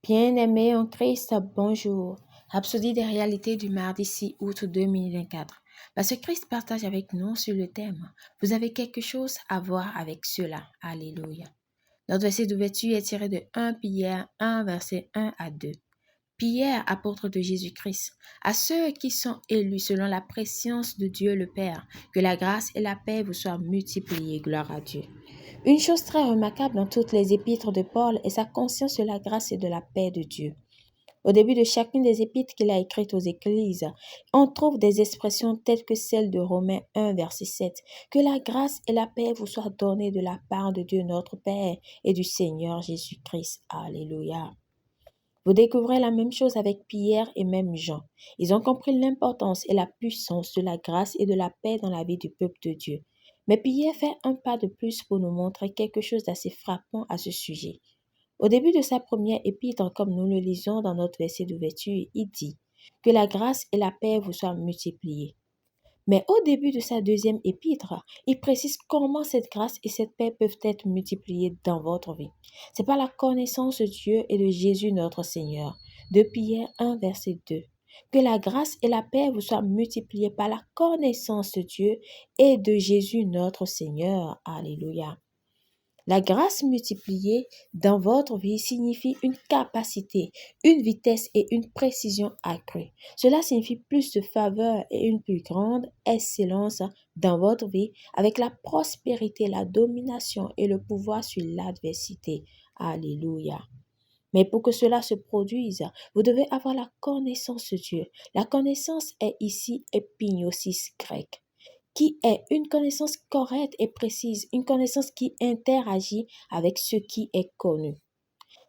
Bien-aimés en Christ, bonjour. Rhapsodie des réalités du mardi 6 août 2024. Parce que Christ partage avec nous sur le thème. Vous avez quelque chose à voir avec cela. Alléluia. Notre verset d'ouverture est tiré de 1 Pierre 1, verset 1 à 2. Pierre, apôtre de Jésus-Christ, à ceux qui sont élus selon la préscience de Dieu le Père, que la grâce et la paix vous soient multipliées. Gloire à Dieu. Une chose très remarquable dans toutes les épîtres de Paul est sa conscience de la grâce et de la paix de Dieu. Au début de chacune des épîtres qu'il a écrites aux églises, on trouve des expressions telles que celle de Romains 1, verset 7. Que la grâce et la paix vous soient données de la part de Dieu notre Père et du Seigneur Jésus-Christ. Alléluia. Vous découvrez la même chose avec Pierre et même Jean. Ils ont compris l'importance et la puissance de la grâce et de la paix dans la vie du peuple de Dieu. Mais Pierre fait un pas de plus pour nous montrer quelque chose d'assez frappant à ce sujet. Au début de sa première épître, comme nous le lisons dans notre verset d'ouverture, il dit « Que la grâce et la paix vous soient multipliées ». Mais au début de sa deuxième épître, il précise comment cette grâce et cette paix peuvent être multipliées dans votre vie. C'est par la connaissance de Dieu et de Jésus notre Seigneur. De Pierre 1, verset 2. Que la grâce et la paix vous soient multipliées par la connaissance de Dieu et de Jésus notre Seigneur. Alléluia. La grâce multipliée dans votre vie signifie une capacité, une vitesse et une précision accrues. Cela signifie plus de faveur et une plus grande excellence dans votre vie avec la prospérité, la domination et le pouvoir sur l'adversité. Alléluia. Mais pour que cela se produise, vous devez avoir la connaissance de Dieu. La connaissance est ici épignosis grec, qui est une connaissance correcte et précise, une connaissance qui interagit avec ce qui est connu.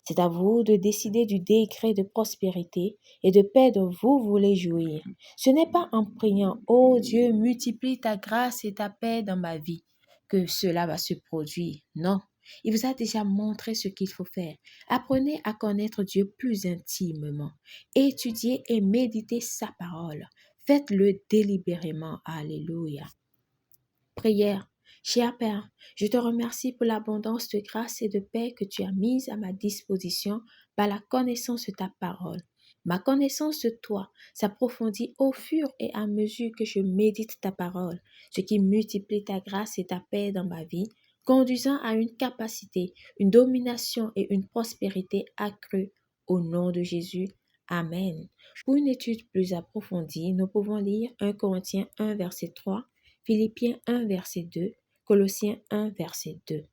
C'est à vous de décider du décret de prospérité et de paix dont vous voulez jouir. Ce n'est pas en priant « Oh Dieu, multiplie ta grâce et ta paix dans ma vie » que cela va se produire. Non, il vous a déjà montré ce qu'il faut faire. Apprenez à connaître Dieu plus intimement. Étudiez et méditez sa parole. Faites-le délibérément. Alléluia. Prière. Cher Père, je te remercie pour l'abondance de grâce et de paix que tu as mise à ma disposition par la connaissance de ta parole. Ma connaissance de toi s'approfondit au fur et à mesure que je médite ta parole, ce qui multiplie ta grâce et ta paix dans ma vie, conduisant à une capacité, une domination et une prospérité accrue. Au nom de Jésus. Amen. Pour une étude plus approfondie, nous pouvons lire 1 Corinthiens 1, verset 3, Philippiens 1, verset 2, Colossiens 1, verset 2.